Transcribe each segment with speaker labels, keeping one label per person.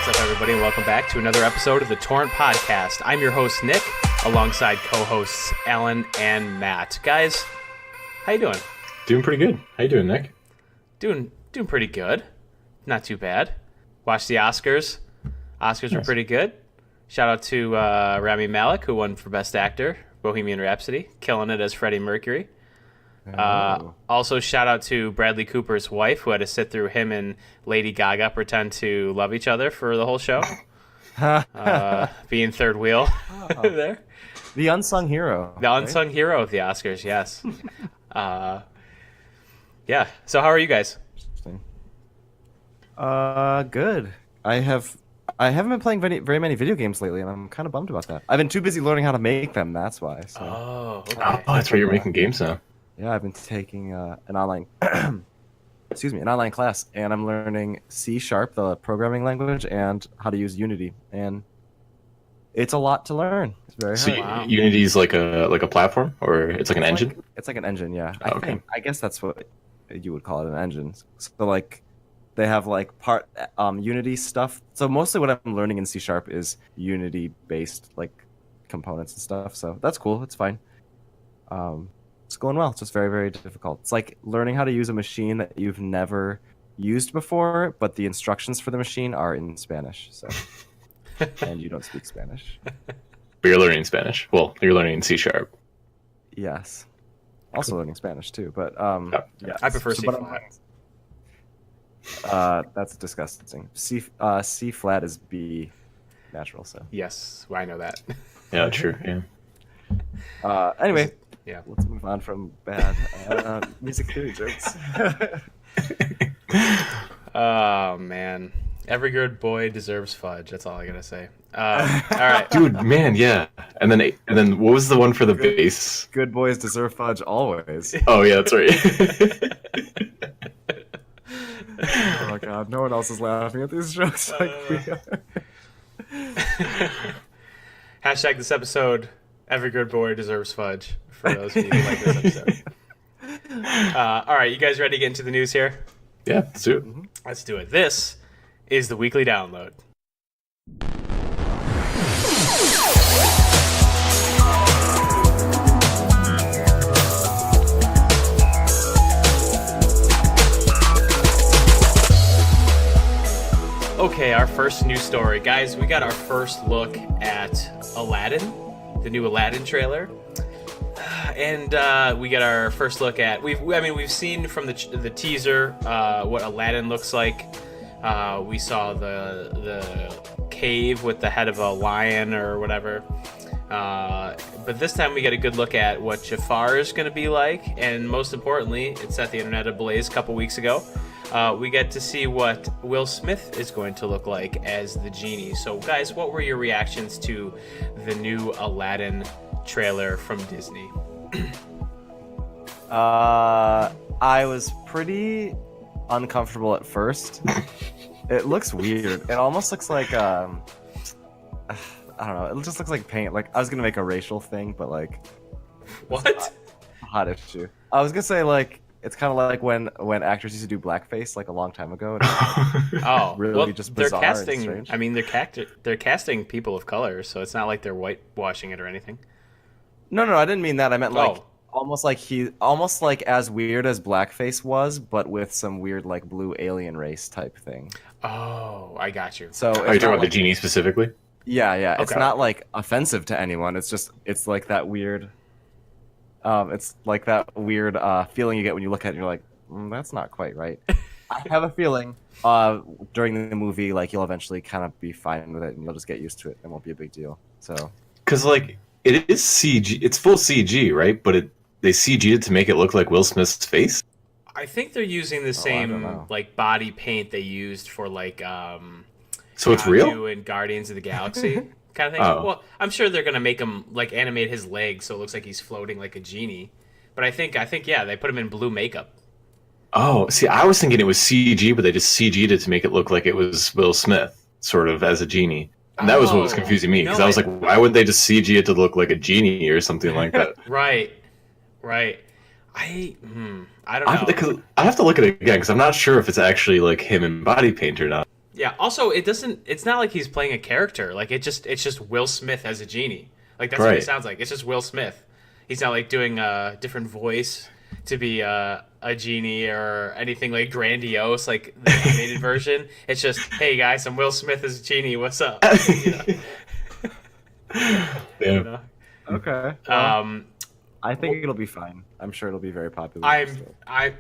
Speaker 1: What's up, everybody, and welcome back to another episode of the Torrent Podcast. I'm your host, Nick, alongside co-hosts Alan and Matt. Guys, how you doing?
Speaker 2: Doing pretty good. How you doing, Nick?
Speaker 1: Doing pretty good. Not too bad. Watched the Oscars. Oscars were pretty good. Shout out to Rami Malek, who won for Best Actor, Bohemian Rhapsody, killing it as Freddie Mercury. Also, shout out to Bradley Cooper's wife, who had to sit through him and Lady Gaga pretend to love each other for the whole show. Being third wheel there.
Speaker 3: The unsung hero.
Speaker 1: The unsung hero of the Oscars, yes. Yeah. So how are you guys?
Speaker 3: Good. I haven't been playing very many video games lately, and I'm kind of bummed about that. I've been too busy learning how to make them. That's why. So.
Speaker 1: Oh, okay.
Speaker 2: Oh, that's why you're making games now.
Speaker 3: Yeah, I've been taking an online, an online class, and I'm learning C#, the programming language, and how to use Unity, and it's a lot to learn. It's very hard.
Speaker 2: So
Speaker 1: Wow.
Speaker 2: Unity's like a platform, or it's like an engine?
Speaker 3: It's like an engine, yeah.
Speaker 2: Okay.
Speaker 3: I guess that's what you would call it, an engine. So like, they have like part Unity stuff. So mostly what I'm learning in C# is Unity-based like components and stuff. So that's cool. It's fine. It's going well. It's just very, very difficult. It's like learning how to use a machine that you've never used before, but the instructions for the machine are in Spanish. So, and you don't speak Spanish.
Speaker 2: But you're learning Spanish. Well, you're learning C#.
Speaker 3: Yes. Also learning Spanish too, but yeah.
Speaker 1: I prefer C
Speaker 3: but
Speaker 1: flat.
Speaker 3: that's disgusting. C flat is B natural. So
Speaker 1: Yes, I know that.
Speaker 2: Yeah, true. Yeah.
Speaker 3: anyway,
Speaker 1: Yeah.
Speaker 3: let's move on from bad music theory jokes.
Speaker 1: Oh, man. Every good boy deserves fudge. That's all I gotta say. All right.
Speaker 2: Dude, man, yeah. And then what was the one for the bass?
Speaker 3: Good boys deserve fudge always.
Speaker 2: Oh yeah, that's right.
Speaker 3: Oh god, no one else is laughing at these jokes like we are.
Speaker 1: Hashtag this episode, every good boy deserves fudge, for those of you who like this episode. All right, you guys ready to get into the news here?
Speaker 2: Yeah, let's do it.
Speaker 1: Let's do it. This is the weekly download. Okay, our first news story. Guys, we got our first look at Aladdin, the new Aladdin trailer. And we get our first look at we've seen from the teaser what Aladdin looks like. We saw the cave with the head of a lion or whatever. But this time we get a good look at what Jafar is going to be like, and most importantly, it set the internet ablaze a couple weeks ago. We get to see what Will Smith is going to look like as the Genie. So, guys, what were your reactions to the new Aladdin trailer from Disney?
Speaker 3: I was pretty uncomfortable at first. It looks weird. It almost looks like I don't know. It just looks like paint. Like I was gonna make a racial thing, but like
Speaker 1: What?
Speaker 3: hot issue. I was gonna say like it's kind of like when actors used to do blackface like a long time ago. And
Speaker 1: Oh,
Speaker 3: really
Speaker 1: well,
Speaker 3: just
Speaker 1: they're
Speaker 3: bizarre and
Speaker 1: casting.
Speaker 3: strange.
Speaker 1: I mean, they're casting people of color, so it's not like they're whitewashing it or anything.
Speaker 3: No, I didn't mean that. I meant like
Speaker 1: Oh.
Speaker 3: almost like as weird as blackface was, but with some weird like blue alien race type thing.
Speaker 1: Oh, I got you.
Speaker 3: So
Speaker 2: Are you
Speaker 3: it's
Speaker 2: talking
Speaker 3: not
Speaker 2: about the
Speaker 3: like,
Speaker 2: Genie specifically?
Speaker 3: yeah. It's
Speaker 1: Okay.
Speaker 3: not like offensive to anyone. It's like that weird. It's like that weird feeling you get when you look at it and you're like, that's not quite right. I have a feeling during the movie, like you'll eventually kind of be fine with it and you'll just get used to it. It won't be a big deal. So
Speaker 2: Because like it is CG, it's full CG, right? But they CG'd it to make it look like Will Smith's face.
Speaker 1: I think they're using the
Speaker 3: don't
Speaker 1: same
Speaker 3: know.
Speaker 1: like body paint they used for like
Speaker 2: So it's real.
Speaker 1: Yondu and Guardians of the Galaxy kind of thing.
Speaker 2: Oh.
Speaker 1: Well, I'm sure they're gonna make him like animate his legs so it looks like he's floating like a genie. But I think yeah, they put him in blue makeup.
Speaker 2: Oh, see, I was thinking it was CG, but they just CG'd it to make it look like it was Will Smith, sort of as a genie. And that was what was
Speaker 1: Oh,
Speaker 2: confusing me, because
Speaker 1: no,
Speaker 2: I was like, why wouldn't they just CG it to look like a genie or something like that?
Speaker 1: Right. I don't know.
Speaker 2: I have to look at it again, because I'm not sure if it's actually like him in body paint or not.
Speaker 1: Yeah. Also, it doesn't. It's not like he's playing a character. Like it's just Will Smith as a genie. Like that's what it
Speaker 2: Right.
Speaker 1: sounds like. It's just Will Smith. He's not like doing a different voice to be a genie or anything like grandiose like the animated version. It's just, hey guys, I'm Will Smith as a genie. What's up? You know?
Speaker 2: Yeah.
Speaker 1: You know?
Speaker 3: Okay. Well,
Speaker 1: Um,
Speaker 3: I think it'll be fine. I'm sure it'll be very popular.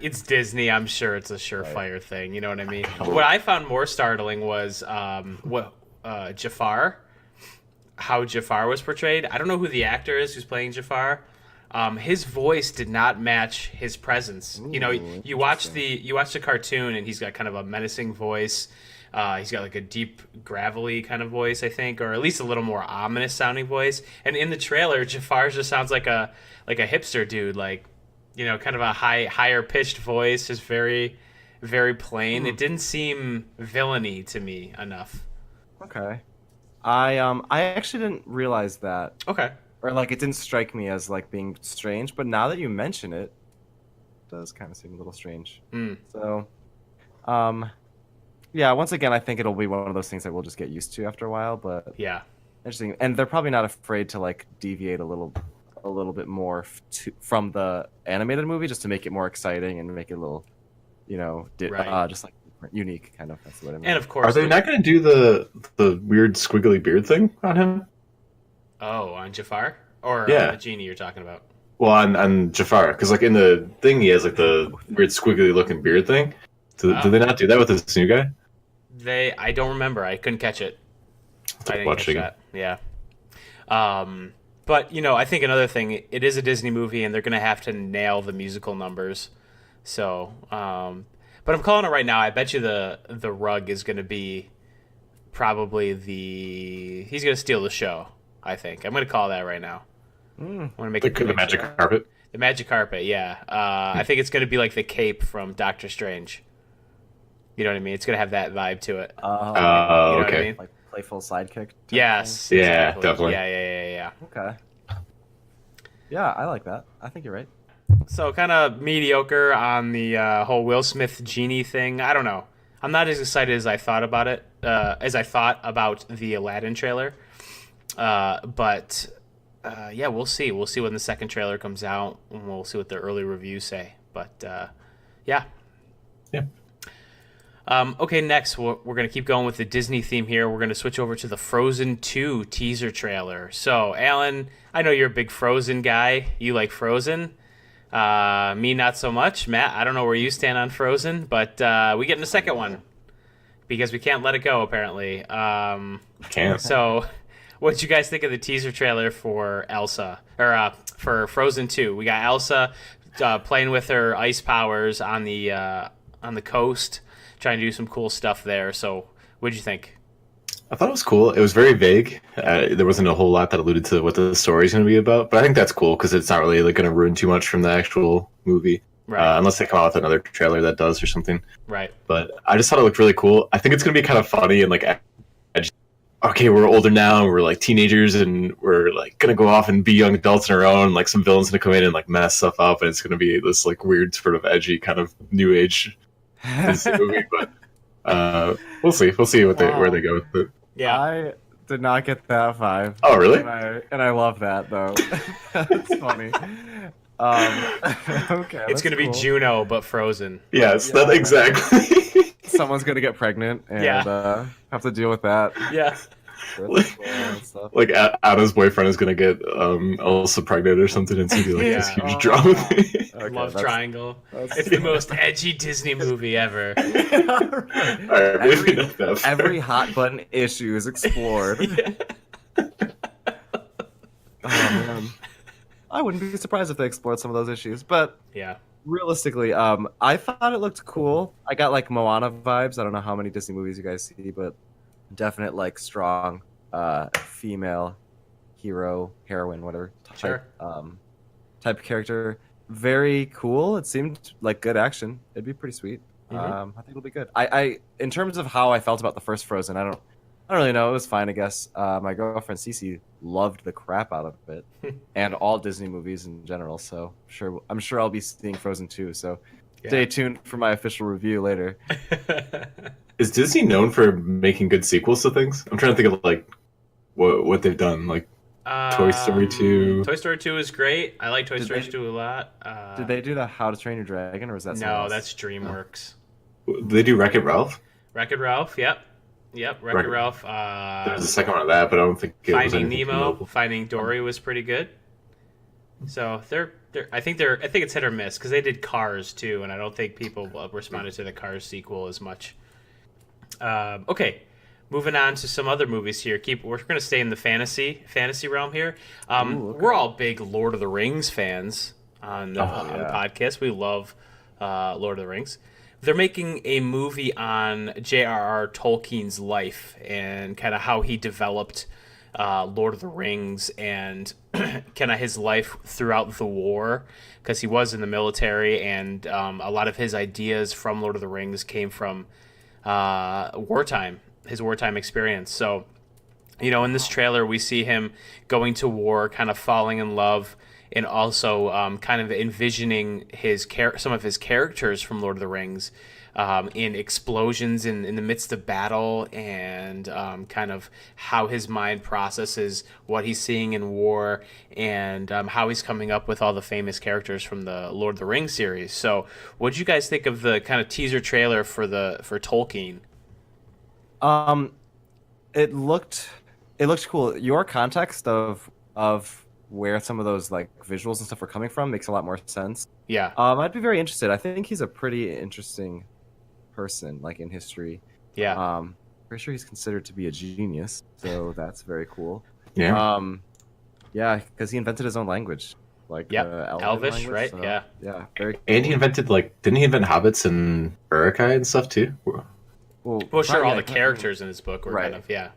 Speaker 1: it's Disney. I'm sure it's a surefire thing. You know what I mean? What I found more startling was Jafar, how Jafar was portrayed. I don't know who the actor is who's playing Jafar. His voice did not match his presence. You know, you watch the cartoon and he's got kind of a menacing voice. He's got like a deep, gravelly kind of voice, I think, or at least a little more ominous sounding voice. And in the trailer, Jafar just sounds like a hipster dude, like, you know, kind of a higher pitched voice, just very, very plain. It didn't seem villainy to me enough.
Speaker 3: Okay. I actually didn't realize that,
Speaker 1: Okay.
Speaker 3: or like it didn't strike me as like being strange. But now that you mention it, it does kind of seem a little strange. So, yeah. Once again, I think it'll be one of those things that we'll just get used to after a while. But
Speaker 1: Yeah.
Speaker 3: interesting, and they're probably not afraid to like deviate a little bit more from the animated movie just to make it more exciting and make it a little, you know,
Speaker 1: Right.
Speaker 3: just like unique kind of. That's what I mean.
Speaker 1: And of course,
Speaker 2: Are they not going to do the weird squiggly beard thing on him?
Speaker 1: Oh, on Jafar or
Speaker 2: Yeah.
Speaker 1: on the genie you're talking about?
Speaker 2: Well, on Jafar, because like in the thing he has like the weird squiggly looking beard thing. Do they not do that with this new guy?
Speaker 1: I don't remember. I couldn't catch it. I didn't
Speaker 2: Watch
Speaker 1: catch
Speaker 2: it.
Speaker 1: that. Yeah. But you know, I think another thing, it is a Disney movie, and they're gonna have to nail the musical numbers. So, but I'm calling it right now. I bet you the rug is gonna be probably he's gonna steal the show. I think I'm gonna call that right now. I'm gonna make
Speaker 2: Like the magic carpet.
Speaker 1: the magic carpet. Yeah. I think it's gonna be like the cape from Doctor Strange. You know what I mean? It's gonna have that vibe to it.
Speaker 3: Oh,
Speaker 1: You know what I
Speaker 2: Okay.
Speaker 1: mean?
Speaker 3: like playful sidekick. type
Speaker 1: Yes.
Speaker 2: Yeah,
Speaker 1: exactly.
Speaker 2: definitely.
Speaker 1: Yeah.
Speaker 3: thing? Okay. Yeah, I like that. I think you're right.
Speaker 1: So kind of mediocre on the whole Will Smith genie thing. I don't know. I'm not as excited as I thought about it. As I thought about the Aladdin trailer. But yeah, we'll see. We'll see when the second trailer comes out, and we'll see what the early reviews say. But yeah.
Speaker 2: Yeah.
Speaker 1: Okay, next we're going to keep going with the Disney theme here. We're going to switch over to the Frozen 2 teaser trailer. So, Alan, I know you're a big Frozen guy. You like Frozen. Me, not so much. Matt, I don't know where you stand on Frozen, but we get in the second one because we can't let it go, apparently.
Speaker 2: Can't.
Speaker 1: So, what did you guys think of the teaser trailer for Elsa, or for Frozen 2? We got Elsa playing with her ice powers on the coast, trying to do some cool stuff there. So, what did you think?
Speaker 2: I thought it was cool. It was very vague. There wasn't a whole lot that alluded to what the story's going to be about, but I think that's cool because it's not really like going to ruin too much from the actual movie,
Speaker 1: Right.
Speaker 2: unless they come out with another trailer that does or something.
Speaker 1: Right.
Speaker 2: But I just thought it looked really cool. I think it's going to be kind of funny and like, okay, we're older now and we're like teenagers and we're like going to go off and be young adults on our own. Like some villains going to come in and like mess stuff up, and it's going to be this like weird sort of edgy kind of new age Disney movie. But we'll see. We'll see where they go with it.
Speaker 1: Yeah.
Speaker 3: I did not get that vibe.
Speaker 2: Oh, really?
Speaker 3: And I love that though. That's funny. Okay.
Speaker 1: It's going to be
Speaker 3: cool.
Speaker 1: Juno, but Frozen.
Speaker 2: Yes,
Speaker 3: Yeah.
Speaker 2: that exactly.
Speaker 3: Someone's gonna get pregnant and
Speaker 1: Yeah.
Speaker 3: have to deal with that.
Speaker 1: Yeah.
Speaker 3: And stuff.
Speaker 2: Like Anna's boyfriend is gonna get Elsa pregnant or something, and it's gonna be like this
Speaker 1: Yeah.
Speaker 2: huge drama thing.
Speaker 3: Okay,
Speaker 1: Love
Speaker 3: that's-
Speaker 1: triangle.
Speaker 3: that's-
Speaker 1: It's the most edgy Disney movie ever.
Speaker 2: All right, maybe not that far.
Speaker 3: Every hot button issue is explored.
Speaker 1: Yeah.
Speaker 3: Oh man, I wouldn't be surprised if they explored some of those issues. But
Speaker 1: Yeah.
Speaker 3: realistically, I thought it looked cool. I got like Moana vibes. I don't know how many Disney movies you guys see, but definite like strong female hero, heroine, whatever type,
Speaker 1: Sure.
Speaker 3: type character. Very cool. It seemed like good action. It'd be pretty sweet.
Speaker 1: Mhm.
Speaker 3: I think it'll be good. I in terms of how I felt about the first Frozen, I don't really know. It was fine, I guess. My girlfriend Cece loved the crap out of it, and all Disney movies in general. So I'm sure I'll be seeing Frozen 2. So
Speaker 1: Yeah.
Speaker 3: stay tuned for my official review later.
Speaker 2: Is Disney known for making good sequels to things? I'm trying to think of like what they've done, like Toy Story 2.
Speaker 1: Toy Story 2 is great. I like Toy
Speaker 3: Did
Speaker 1: Story
Speaker 3: they
Speaker 1: 2 a lot.
Speaker 3: did they do the How to Train Your Dragon, or was that someone
Speaker 1: No,
Speaker 3: else?
Speaker 1: that's DreamWorks.
Speaker 2: Did they do Wreck-It Ralph?
Speaker 1: Wreck-It Ralph, yep. Yep, Wreck-It
Speaker 2: Wreck-It-
Speaker 1: Ralph.
Speaker 2: There was a second one of that, but I don't think it was
Speaker 1: Finding
Speaker 2: anything
Speaker 1: Nemo,
Speaker 2: notable.
Speaker 1: Finding Dory was pretty good. So I think it's hit or miss because they did Cars too, and I don't think people responded to the Cars sequel as much. Okay, moving on to some other movies here. We're going to stay in the fantasy realm here.
Speaker 3: Ooh, okay.
Speaker 1: We're all big Lord of the Rings fans on the
Speaker 3: yeah.
Speaker 1: podcast. We love Lord of the Rings. They're making a movie on J.R.R. Tolkien's life and kind of how he developed Lord of the Rings and kind of his life throughout the war, because he was in the military, and a lot of his ideas from Lord of the Rings came from his wartime experience. So, in this trailer, we see him going to war, kind of falling in love, and also kind of envisioning some of his characters from Lord of the Rings in explosions in the midst of battle, and kind of how his mind processes what he's seeing in war, and how he's coming up with all the famous characters from the Lord of the Rings series. So, what did you guys think of the kind of teaser trailer for Tolkien?
Speaker 3: It looked cool. Your context of where some of those like visuals and stuff are coming from makes a lot more sense.
Speaker 1: Yeah.
Speaker 3: I'd be very interested. I think he's a pretty interesting person, like in history.
Speaker 1: Yeah.
Speaker 3: Pretty sure he's considered to be a genius, so that's very cool.
Speaker 2: Yeah.
Speaker 3: Yeah, because he invented his own language, like
Speaker 1: Elvish,
Speaker 3: language,
Speaker 1: right?
Speaker 3: so,
Speaker 1: Yeah.
Speaker 3: yeah, very. Cool.
Speaker 2: And he invented didn't he invent hobbits and Uruk-hai and stuff too?
Speaker 1: Well, sure,
Speaker 3: probably,
Speaker 1: all the
Speaker 3: like,
Speaker 1: characters in his book were
Speaker 3: right.
Speaker 1: kind of, yeah.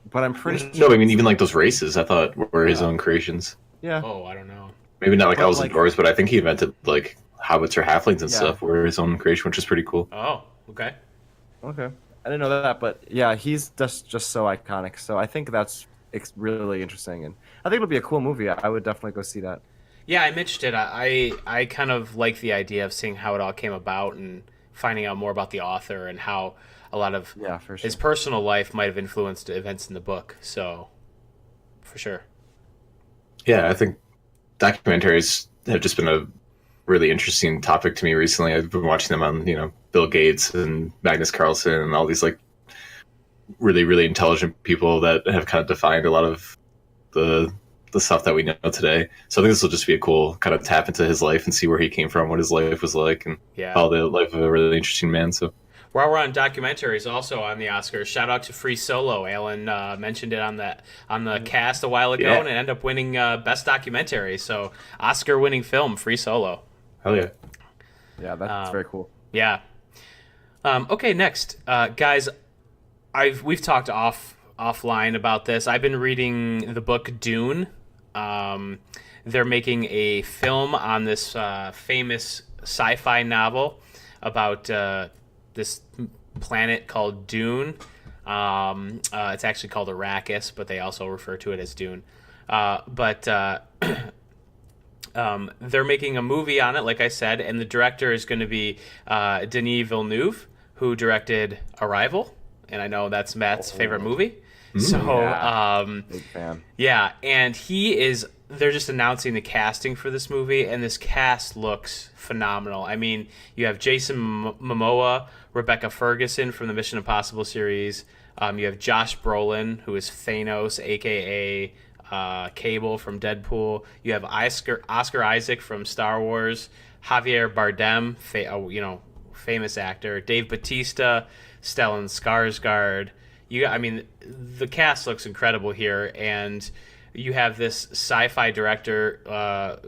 Speaker 3: But I'm pretty.
Speaker 2: No, I mean even like those races, I thought were his own creations.
Speaker 3: Yeah.
Speaker 1: Oh, I don't know.
Speaker 2: Maybe not like
Speaker 3: But,
Speaker 2: elves
Speaker 3: like-
Speaker 2: and dwarves, but I think he invented like hobbits or halflings and
Speaker 3: Yeah.
Speaker 2: stuff were his own creation, which is pretty cool.
Speaker 1: Oh, okay.
Speaker 3: Okay. I didn't know that, but yeah, he's just so iconic. So I think that's really interesting, and I think it'll be a cool movie. I would definitely go see that.
Speaker 1: Yeah, I'm interested. I kind of like the idea of seeing how it all came about and finding out more about the author and how a lot of
Speaker 3: Yeah, for sure.
Speaker 1: his personal life might have influenced events in the book. So, for sure.
Speaker 2: Yeah, I think documentaries have just been a really interesting topic to me recently. I've been watching them on, Bill Gates and Magnus Carlsen and all these like really, really intelligent people that have kind of defined a lot of the stuff that we know today. So I think this will just be a cool kind of tap into his life and see where he came from, what his life was like, and
Speaker 1: Yeah.
Speaker 2: follow the life of a really interesting man. So
Speaker 1: While we're on documentaries, also on the Oscars, shout out to Free Solo. Alan mentioned it on the cast a while ago,
Speaker 2: Yeah.
Speaker 1: and it ended up winning Best Documentary. So, Oscar-winning film, Free Solo.
Speaker 2: hell yeah.
Speaker 3: Yeah, that's very cool.
Speaker 1: Yeah. Okay, next, guys. We've talked offline about this. I've been reading the book Dune. They're making a film on this famous sci-fi novel about this planet called Dune. It's actually called Arrakis, but they also refer to it as Dune. They're making a movie on it, like I said, and the director is going to be Denis Villeneuve, who directed Arrival, and I know that's Matt's favorite movie. So,
Speaker 3: Yeah. Big fan.
Speaker 1: yeah, and they're just announcing the casting for this movie, and this cast looks phenomenal. I mean, you have Jason Momoa, Rebecca Ferguson from the Mission Impossible series. You have Josh Brolin, who is Thanos, a.k.a. Cable from Deadpool. You have Oscar Isaac from Star Wars. Javier Bardem, famous actor. Dave Bautista, Stellan Skarsgård. The cast looks incredible here, and you have this sci-fi director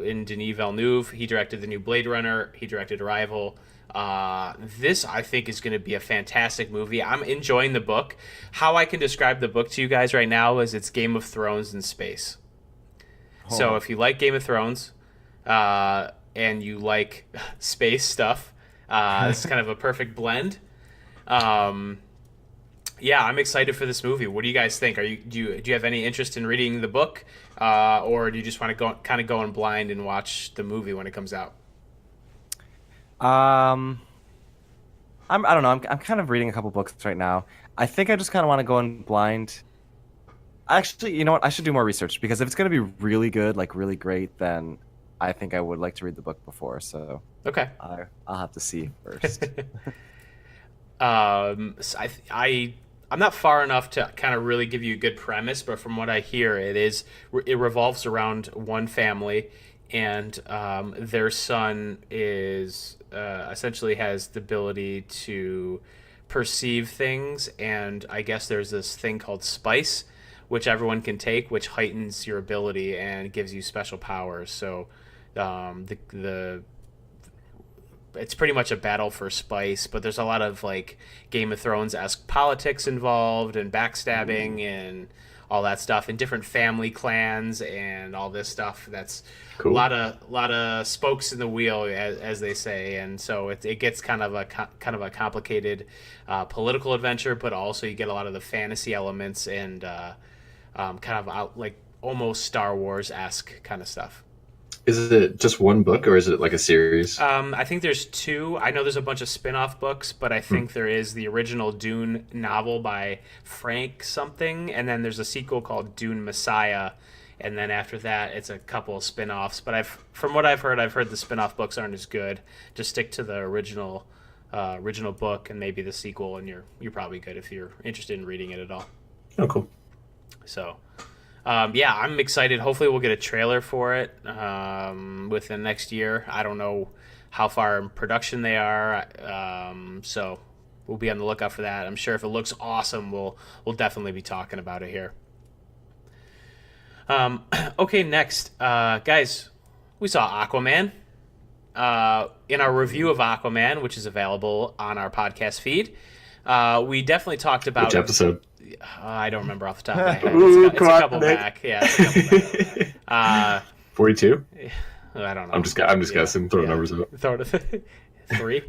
Speaker 1: in Denis Villeneuve. He directed the new Blade Runner. He directed Arrival. This, I think, is going to be a fantastic movie. I'm enjoying the book. How I can describe the book to you guys right now is it's Game of Thrones in space.
Speaker 3: Oh.
Speaker 1: So if you like Game of Thrones and you like space stuff, it's kind of a perfect blend. Yeah, I'm excited for this movie. What do you guys think? Do you have any interest in reading the book, or do you just want to go in blind and watch the movie when it comes out?
Speaker 3: I don't know. I'm kind of reading a couple books right now. I think I just kind of want to go in blind. Actually, you know what? I should do more research because if it's going to be really good, like really great, then I think I would like to read the book before. So
Speaker 1: Okay.
Speaker 3: I'll have to see first.
Speaker 1: So I'm not far enough to kind of really give you a good premise, but from what I hear, it revolves around one family, and their son is essentially has the ability to perceive things, and I guess there's this thing called spice, which everyone can take, which heightens your ability and gives you special powers. So the it's pretty much a battle for spice, but there's a lot of like Game of Thrones-esque politics involved and backstabbing and all that stuff, and different family clans and all this stuff. That's
Speaker 2: Cool.
Speaker 1: a lot of spokes in the wheel, as they say, and so it gets kind of a complicated political adventure, but also you get a lot of the fantasy elements and kind of like almost Star Wars-esque kind of stuff.
Speaker 2: Is it just one book or is it like a series?
Speaker 1: I think there's two. I know there's a bunch of spin-off books, but I think there is the original Dune novel by Frank something, and then there's a sequel called Dune Messiah, and then after that, it's a couple of spin-offs. But from what I've heard the spin-off books aren't as good. Just stick to the original book and maybe the sequel, and you're probably good if you're interested in reading it at all.
Speaker 2: Oh, cool.
Speaker 1: So. Yeah, I'm excited. Hopefully, we'll get a trailer for it within next year. I don't know how far in production they are, so we'll be on the lookout for that. I'm sure if it looks awesome, we'll definitely be talking about it here. Okay, next, guys, we saw Aquaman. In our review of Aquaman, which is available on our podcast feed, we definitely talked about
Speaker 2: Which episode?
Speaker 1: I don't remember off the top of my head.
Speaker 2: Ooh,
Speaker 1: It's a couple
Speaker 2: Nick.
Speaker 1: back. Yeah, it's a couple back.
Speaker 2: 42?
Speaker 1: I don't know.
Speaker 2: I'm just guessing, throwing numbers out.
Speaker 1: Throw it 3.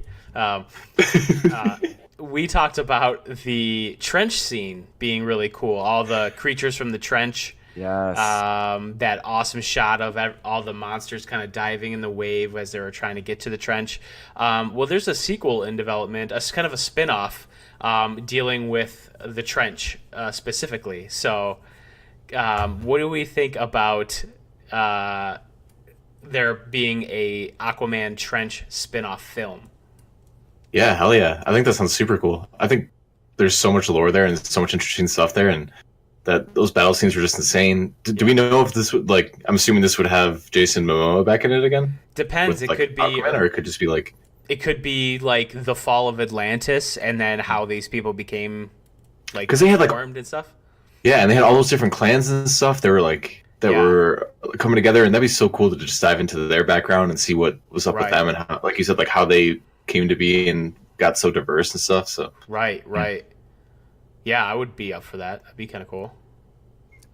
Speaker 1: We talked about the trench scene being really cool. All the creatures from the trench.
Speaker 3: Yes.
Speaker 1: That awesome shot of all the monsters kind of diving in the wave as they were trying to get to the trench. Well, there's a sequel in development, kind of a spin-off dealing with the trench specifically. So what do we think about there being a Aquaman trench spin-off film?
Speaker 2: Yeah, hell yeah. I think that sounds super cool. I think there's so much lore there and so much interesting stuff there, and that those battle scenes were just insane. Do we know if this would, like, I'm assuming this would have Jason Momoa back in it again?
Speaker 1: Depends.
Speaker 2: With,
Speaker 1: It could be
Speaker 2: Aquaman, or it could just be like...
Speaker 1: It could be like the fall of Atlantis, and then how these people became like
Speaker 2: 'Cause they had, like-
Speaker 1: formed and stuff.
Speaker 2: Yeah, and they had all those different clans and stuff that were like were coming together, and that'd be so cool to just dive into their background and see what was up with
Speaker 1: Right.
Speaker 2: them, and how, like you said, like how they came to be and got so diverse and stuff. So
Speaker 1: Right. Yeah, I would be up for that. That'd be kind of cool.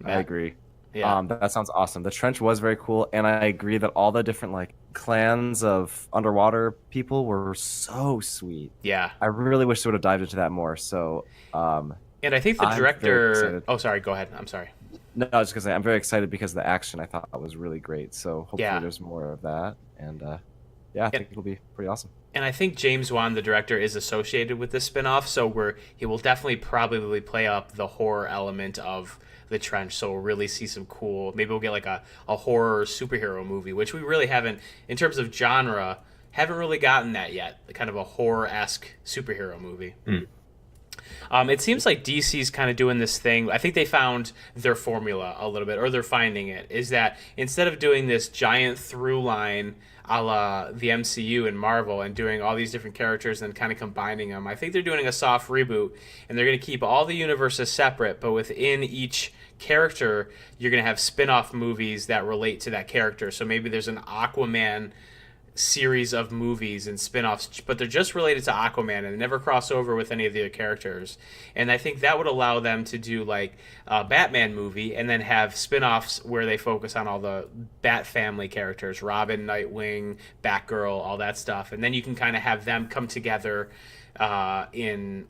Speaker 3: I agree.
Speaker 1: Yeah.
Speaker 3: That sounds awesome. The trench was very cool, and I agree that all the different like clans of underwater people were so sweet.
Speaker 1: Yeah.
Speaker 3: I really wish they would have dived into that more. So,
Speaker 1: And I think the
Speaker 3: I'm very
Speaker 1: director.
Speaker 3: excited.
Speaker 1: Oh, sorry. Go ahead. I'm sorry.
Speaker 3: no, I was just gonna say I'm very excited because the action I thought was really great. So hopefully
Speaker 1: Yeah.
Speaker 3: there's more of that, and yeah, I think it'll be pretty awesome.
Speaker 1: And I think James Wan, the director, is associated with this spinoff, so he will definitely probably play up the horror element of the trench. So we'll really see some cool. Maybe we'll get like a horror superhero movie, which we really haven't, in terms of genre, haven't really gotten that yet. Kind of a horror-esque superhero movie. It seems like DC's kind of doing this thing. I think they found their formula a little bit, or they're finding it, is that instead of doing this giant through line a la the MCU and Marvel and doing all these different characters and kind of combining them, I think they're doing a soft reboot, and they're going to keep all the universes separate, but within each character, you're going to have spin-off movies that relate to that character. So maybe there's an Aquaman series of movies and spin-offs, but they're just related to Aquaman and they never cross over with any of the other characters. And I think that would allow them to do like a Batman movie and then have spin-offs where they focus on all the Bat family characters, Robin, Nightwing, Batgirl, all that stuff. And then you can kind of have them come together in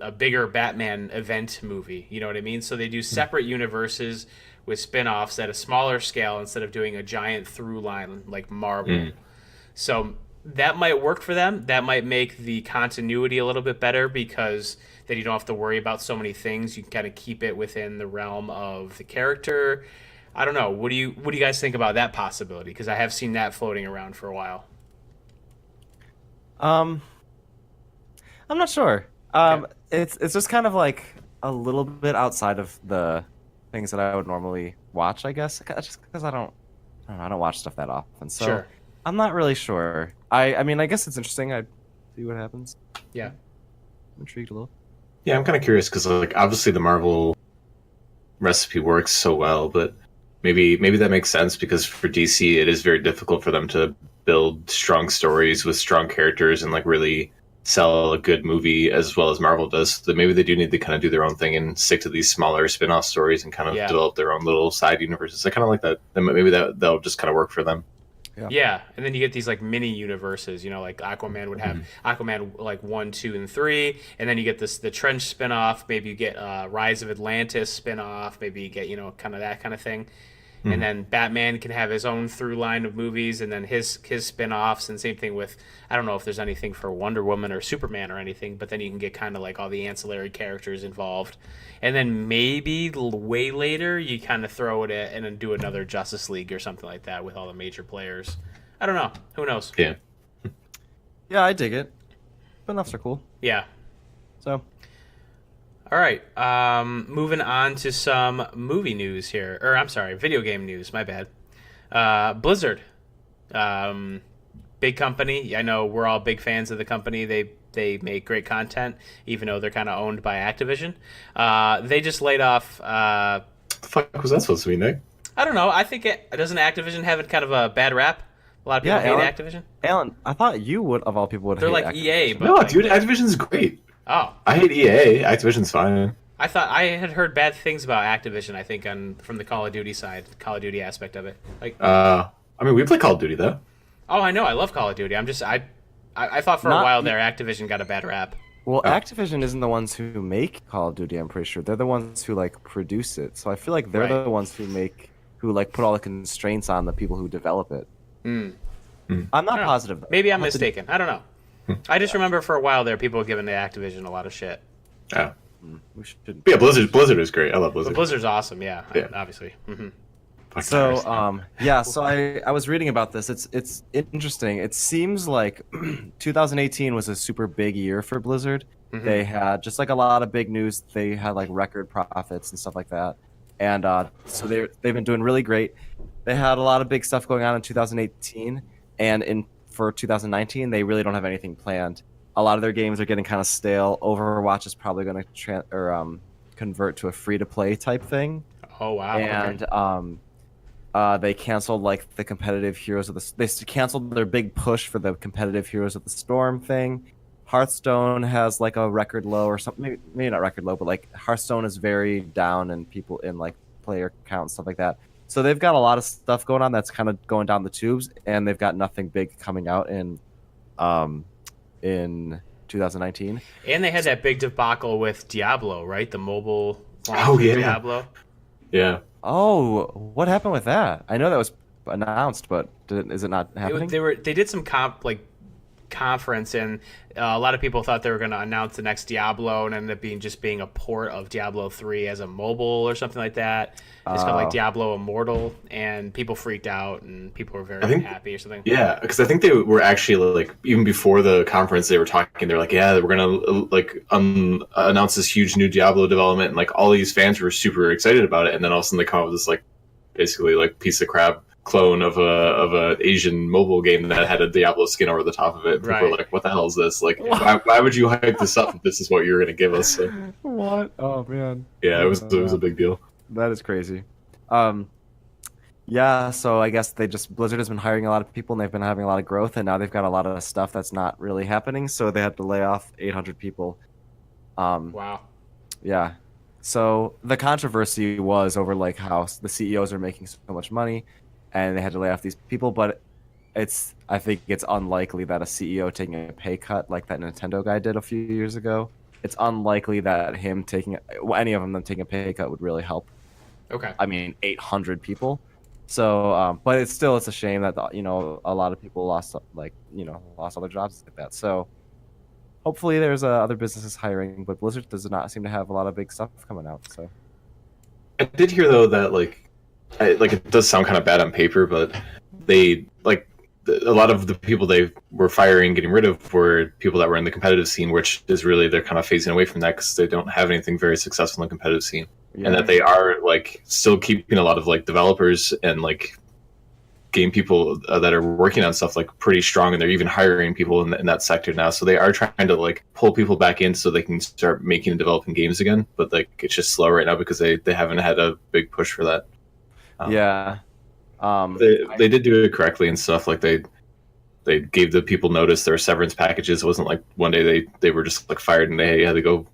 Speaker 1: a bigger Batman event movie. You know what I mean? So they do separate universes with spin-offs at a smaller scale instead of doing a giant through line like Marvel. So that might work for them. That might make the continuity a little bit better because then you don't have to worry about so many things. You can kind of keep it within the realm of the character. I don't know. What do you guys think about that possibility? Because I have seen that floating around for a while.
Speaker 3: Um, I'm not sure.
Speaker 1: Okay.
Speaker 3: It's just kind of like a little bit outside of the things that I would normally watch, I guess. Just because I don't watch stuff that often, so
Speaker 1: Sure.
Speaker 3: I'm not really sure. I mean, I guess it's interesting. I'd see what happens.
Speaker 1: Yeah.
Speaker 3: I'm intrigued a little.
Speaker 2: Yeah, I'm kind of curious because like obviously the Marvel recipe works so well, but maybe that makes sense because for DC it is very difficult for them to build strong stories with strong characters and like really sell a good movie as well as Marvel does. So maybe they do need to kind of do their own thing and stick to these smaller spin-off stories and kind of
Speaker 1: Yeah.
Speaker 2: develop their own little side universes. I kind of like that. Then maybe that'll just kind of work for them.
Speaker 1: Yeah, and then you get these like mini universes, like Aquaman would have Aquaman like 1, 2, and 3, and then you get the Trench spin-off, maybe you get Rise of Atlantis spin-off, maybe you get, kind of that kind of thing. And then Batman can have his own through line of movies and then his spin-offs, and same thing with, I don't know if there's anything for Wonder Woman or Superman or anything, but then you can get kind of like all the ancillary characters involved. And then maybe way later you kind of throw it in and do another Justice League or something like that with all the major players. I don't know. Who knows?
Speaker 2: Yeah.
Speaker 3: Yeah, I dig it. Spin-offs are cool.
Speaker 1: Yeah.
Speaker 3: So
Speaker 1: All right. Moving on to some movie news here. Or, I'm sorry, video game news. My bad. Blizzard. Big company. I know we're all big fans of the company. They make great content, even though they're kind of owned by Activision. They just laid off...
Speaker 2: What the fuck was that supposed to be, Nick?
Speaker 1: I don't know. I think doesn't Activision have kind of a bad rap? A lot of people hate Activision.
Speaker 3: Alan, I thought you would, of all people, would
Speaker 1: They're
Speaker 3: hate
Speaker 1: like
Speaker 3: Activision.
Speaker 1: EA, but...
Speaker 2: No,
Speaker 1: like,
Speaker 2: dude, Activision's great.
Speaker 1: Oh.
Speaker 2: I hate EA. Activision's fine.
Speaker 1: I thought I had heard bad things about Activision, I think, from the Call of Duty side, the Call of Duty aspect of it. Like,
Speaker 2: I mean, we play Call of Duty though.
Speaker 1: oh, I know, I love Call of Duty. I thought for a while there, Activision got a bad rap.
Speaker 3: Well, Activision isn't the ones who make Call of Duty, I'm pretty sure. They're the ones who, like, produce it. So I feel like they're
Speaker 1: Right.
Speaker 3: the ones who put all the constraints on the people who develop it.
Speaker 1: Mm.
Speaker 3: I'm not
Speaker 1: I don't know.
Speaker 3: positive, though.
Speaker 1: Maybe I'm mistaken. I don't know. I just remember for a while there, people were giving the Activision a lot of shit.
Speaker 2: Yeah.
Speaker 3: We should.
Speaker 2: But yeah, Blizzard is great. I love Blizzard.
Speaker 1: But Blizzard's awesome, yeah.
Speaker 2: Yeah.
Speaker 1: Obviously. Mm-hmm.
Speaker 2: Fucking
Speaker 3: So,
Speaker 2: Irish.
Speaker 3: so I was reading about this. It's interesting. It seems like 2018 was a super big year for Blizzard.
Speaker 1: Mhm.
Speaker 3: They had, just like a lot of big news, they had like record profits and stuff like that. And so they've been doing really great. They had a lot of big stuff going on in 2018, and for 2019, they really don't have anything planned. A lot of their games are getting kind of stale. Overwatch is probably going to convert to a free-to-play type thing.
Speaker 1: Oh, wow.
Speaker 3: And they canceled like the competitive Heroes of the. They canceled their big push for the competitive Heroes of the Storm thing. Hearthstone has like a record low or something. Maybe not record low, but like Hearthstone is very down in people in like player count and stuff like that. So they've got a lot of stuff going on that's kind of going down the tubes, and they've got nothing big coming out in 2019.
Speaker 1: And they had that big debacle with Diablo, right? The mobile launch
Speaker 2: Oh,
Speaker 1: of
Speaker 2: yeah.
Speaker 1: Diablo.
Speaker 2: Yeah.
Speaker 3: Oh, what happened with that? I know that was announced, but is it not happening?
Speaker 1: They did some conference, and a lot of people thought they were going to announce the next Diablo, and ended up being a port of Diablo 3 as a mobile or something like that. It's called like Diablo Immortal, and people freaked out, and people were very happy or something.
Speaker 2: Yeah, because I think they were actually like even before the conference they were talking. They're like, yeah, we're gonna like announce this huge new Diablo development, and like all these fans were super excited about it. And then all of a sudden they come up with this like basically like piece of crap clone of a Asian mobile game that had a Diablo skin over the top of it. People were like, what the hell is this? Like, why would you hype this up if this is what you're gonna give us? So,
Speaker 3: What? Oh man.
Speaker 2: yeah, it was a big deal.
Speaker 3: That is crazy. Yeah, so I guess Blizzard has been hiring a lot of people, and they've been having a lot of growth, and now they've got a lot of stuff that's not really happening, so they had to lay off 800 people.
Speaker 1: Wow.
Speaker 3: Yeah. So the controversy was over like how the CEOs are making so much money, and they had to lay off these people, but I think it's unlikely that a CEO taking a pay cut like that Nintendo guy did a few years ago. It's unlikely that any of them taking a pay cut would really help.
Speaker 1: Okay.
Speaker 3: I mean, 800 people. So, but it's a shame that a lot of people lost lost all their jobs like that. So hopefully there's other businesses hiring, but Blizzard does not seem to have a lot of big stuff coming out. So
Speaker 2: I did hear though that like it does sound kind of bad on paper, but they a lot of the people they were firing, getting rid of, were people that were in the competitive scene, which is really they're kind of phasing away from that because they don't have anything very successful in the competitive scene, and that they are like still keeping a lot of like developers and like game people that are working on stuff like pretty strong, and they're even hiring people in that sector now. So they are trying to like pull people back in so they can start making and developing games again. But like it's just slow right now because they haven't had a big push for that.
Speaker 3: Yeah.
Speaker 2: They did do it correctly and stuff. Like they gave the people notice. There were severance packages. It wasn't like one day they were just like fired and they had to go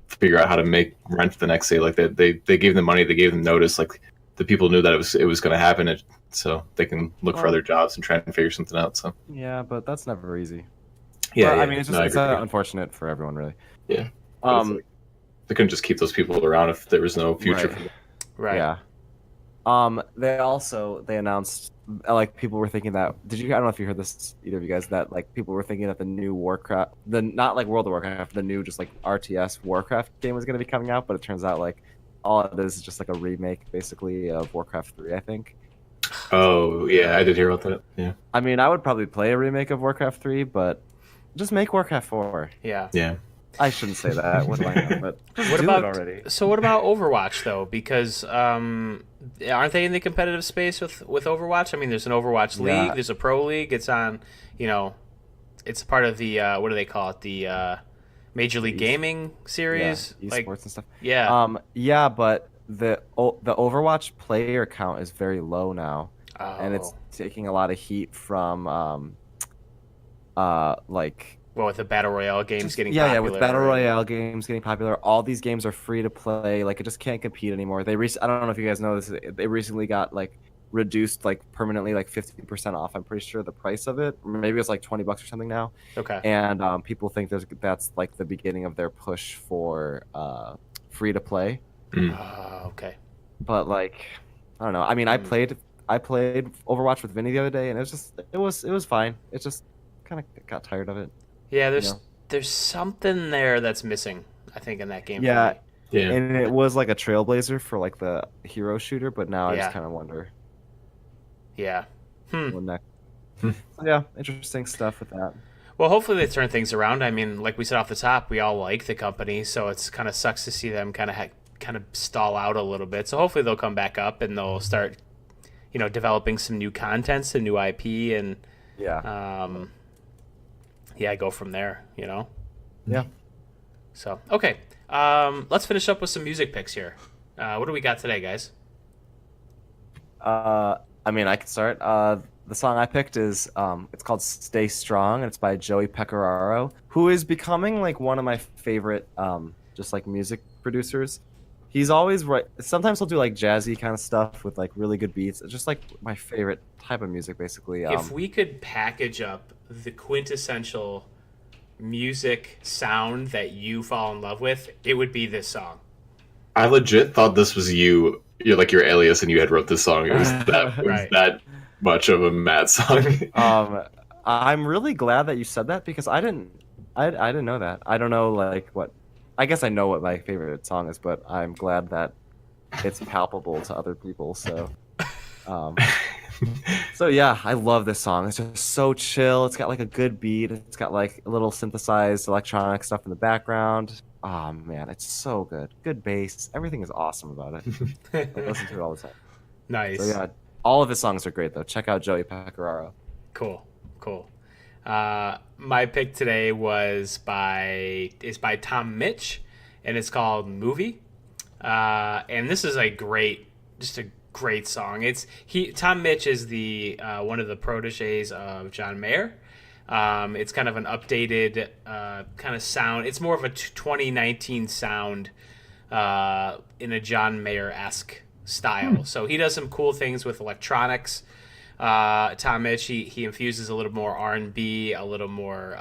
Speaker 2: figure out how to make rent the next day. Like they gave them money. They gave them notice. Like the people knew that it was going to happen. So they can look for other jobs and try and figure something out. So
Speaker 3: yeah, but that's never easy.
Speaker 2: Yeah,
Speaker 3: I mean, it's just unfortunate for everyone, really.
Speaker 2: Yeah. They couldn't just keep those people around if there was no future for them.
Speaker 1: Right.
Speaker 3: Yeah. They announced like people were thinking that I don't know if you heard this, either of you guys, that like people were thinking that the new Warcraft, not like World of Warcraft, the new just like RTS Warcraft game was going to be coming out, but it turns out like all it is just like a remake basically of Warcraft 3, I think.
Speaker 2: Oh yeah, I did hear about that. Yeah.
Speaker 3: I mean, I would probably play a remake of Warcraft 3, but just make Warcraft 4.
Speaker 1: Yeah.
Speaker 2: Yeah.
Speaker 3: I shouldn't say that. What do I know? But
Speaker 1: What
Speaker 3: do
Speaker 1: about
Speaker 3: it already?
Speaker 1: So what about Overwatch though? Because aren't they in the competitive space with Overwatch? I mean, there's an Overwatch League, there's a Pro League. It's on, it's part of the what do they call it? The Major League Gaming series,
Speaker 3: esports and stuff.
Speaker 1: Yeah.
Speaker 3: Yeah, but the Overwatch player count is very low now, and it's taking a lot of heat from like.
Speaker 1: Well, with the Battle Royale games getting popular.
Speaker 3: Yeah, with Battle Royale games getting popular, all these games are free to play. Like, it just can't compete anymore. I don't know if you guys know this. They recently got, like, reduced, like, permanently, like, 50% off. I'm pretty sure the price of it. Maybe it's, like, $20 or something now.
Speaker 1: Okay.
Speaker 3: And people think that's, like, the beginning of their push for free to play.
Speaker 1: Okay.
Speaker 3: But, like, I don't know. I mean, I played Overwatch with Vinny the other day, and it was fine. It just kind of got tired of it.
Speaker 1: Yeah, there's something there that's missing, I think, in that game.
Speaker 3: Yeah,
Speaker 1: for me.
Speaker 2: Yeah.
Speaker 3: And it was like a trailblazer for like the hero shooter, but now I just kind of wonder.
Speaker 1: Yeah.
Speaker 3: What next? So, yeah, interesting stuff with that.
Speaker 1: Well, hopefully they turn things around. I mean, like we said off the top, we all like the company, so it's kind of sucks to see them kind of stall out a little bit. So hopefully they'll come back up and they'll start, developing some new content, some new IP, and go from there,
Speaker 3: Yeah.
Speaker 1: So, okay. Let's finish up with some music picks here. What do we got today, guys?
Speaker 3: I mean, I can start. The song I picked is it's called "Stay Strong" and it's by Joey Pecoraro, who is becoming like one of my favorite just like music producers. He's always right. Sometimes he'll do like jazzy kind of stuff with like really good beats. It's just like my favorite type of music, basically.
Speaker 1: If we could package up the quintessential music sound that you fall in love with, it would be this song.
Speaker 2: I legit thought this was you're like your alias and you had wrote this song. It was that much of a mad song.
Speaker 3: I'm really glad that you said that because I didn't know that. I don't know like what. I guess I know what my favorite song is, but I'm glad that it's palpable to other people. So, so yeah, I love this song. It's just so chill. It's got like a good beat. It's got like a little synthesized electronic stuff in the background. Oh man, it's so good. Good bass. Everything is awesome about it. I listen to it all the time.
Speaker 1: Nice.
Speaker 3: So yeah, all of his songs are great though. Check out Joey Pecoraro.
Speaker 1: Cool. My pick today is by Tom Misch, and it's called "Movie." And this is just a great song. Tom Misch is the one of the proteges of John Mayer. It's kind of an updated kind of sound. It's more of a 2019 sound in a John Mayer-esque style. So he does some cool things with electronics. Tom Misch, he infuses a little more R&B, a little more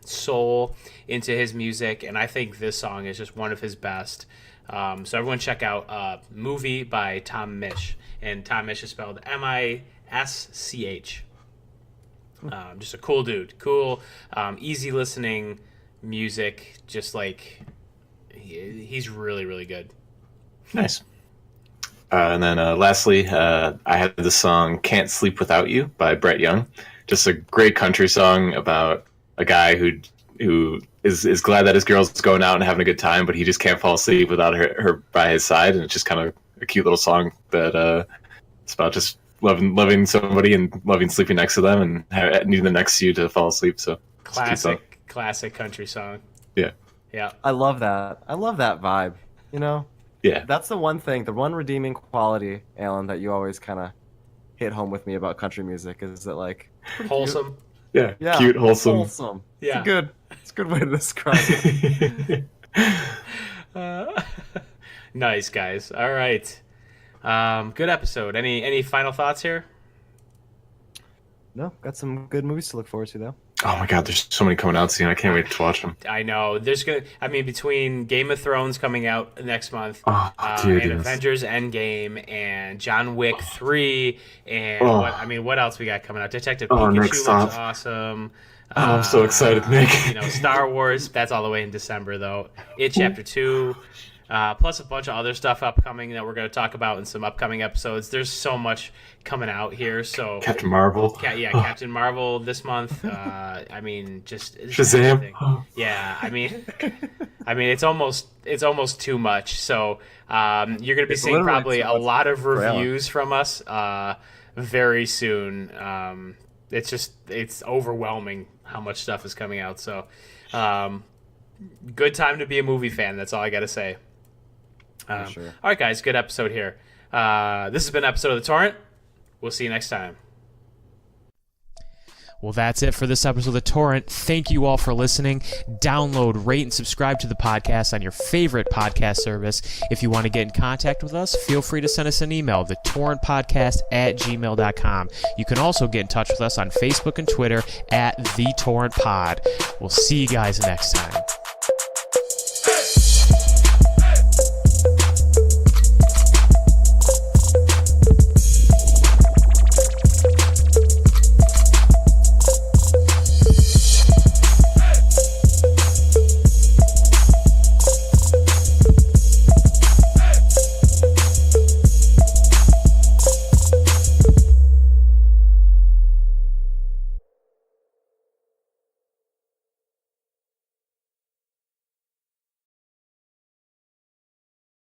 Speaker 1: soul into his music, and I think this song is just one of his best. So everyone check out Movie by Tom Misch, and Tom Misch is spelled Misch. Just a cool dude, cool, easy listening music, just like he's really, really good.
Speaker 2: Nice. And then lastly, I had the song Can't Sleep Without You by Brett Young. Just a great country song about a guy who is glad that his girl's going out and having a good time, but he just can't fall asleep without her by his side. And it's just kind of a cute little song that it's about just loving somebody and loving sleeping next to them and needing them next to you to fall asleep. So
Speaker 1: classic country song.
Speaker 2: Yeah.
Speaker 3: I love that. I love that vibe. You know?
Speaker 2: Yeah.
Speaker 3: That's the one thing, the one redeeming quality, Alan, that you always kind of hit home with me about country music is that, like,
Speaker 1: wholesome.
Speaker 2: Yeah. Cute, wholesome.
Speaker 1: Yeah.
Speaker 3: It's a good way to describe it.
Speaker 1: Nice, guys. All right. Good episode. Any final thoughts here?
Speaker 3: No, got some good movies to look forward to, though.
Speaker 2: Oh my God, there's so many coming out soon. I can't wait to watch them.
Speaker 1: I know. Between Game of Thrones coming out next month,
Speaker 2: and
Speaker 1: Avengers Endgame, and John Wick 3, and what else we got coming out? Detective Pikachu looks awesome.
Speaker 2: I'm so excited, Nick.
Speaker 1: Star Wars, that's all the way in December, though. It Chapter 2. Plus a bunch of other stuff upcoming that we're going to talk about in some upcoming episodes. There's so much coming out here. So
Speaker 2: Captain Marvel.
Speaker 1: Captain Marvel this month. Just
Speaker 2: Shazam.
Speaker 1: Yeah, it's almost too much. So you're going to be seeing probably a lot of reviews from us very soon. It's overwhelming how much stuff is coming out. So good time to be a movie fan. That's all I got to say.
Speaker 3: Sure.
Speaker 1: All right, guys, good episode here. This has been an episode of The Torrent. We'll see you next time.
Speaker 4: Well, that's it for this episode of The Torrent. Thank you all for listening. Download, rate, and subscribe to the podcast on your favorite podcast service. If you want to get in contact with us, feel free to send us an email, thetorrentpodcast@gmail.com. You can also get in touch with us on Facebook and Twitter @TheTorrentPod. We'll see you guys next time.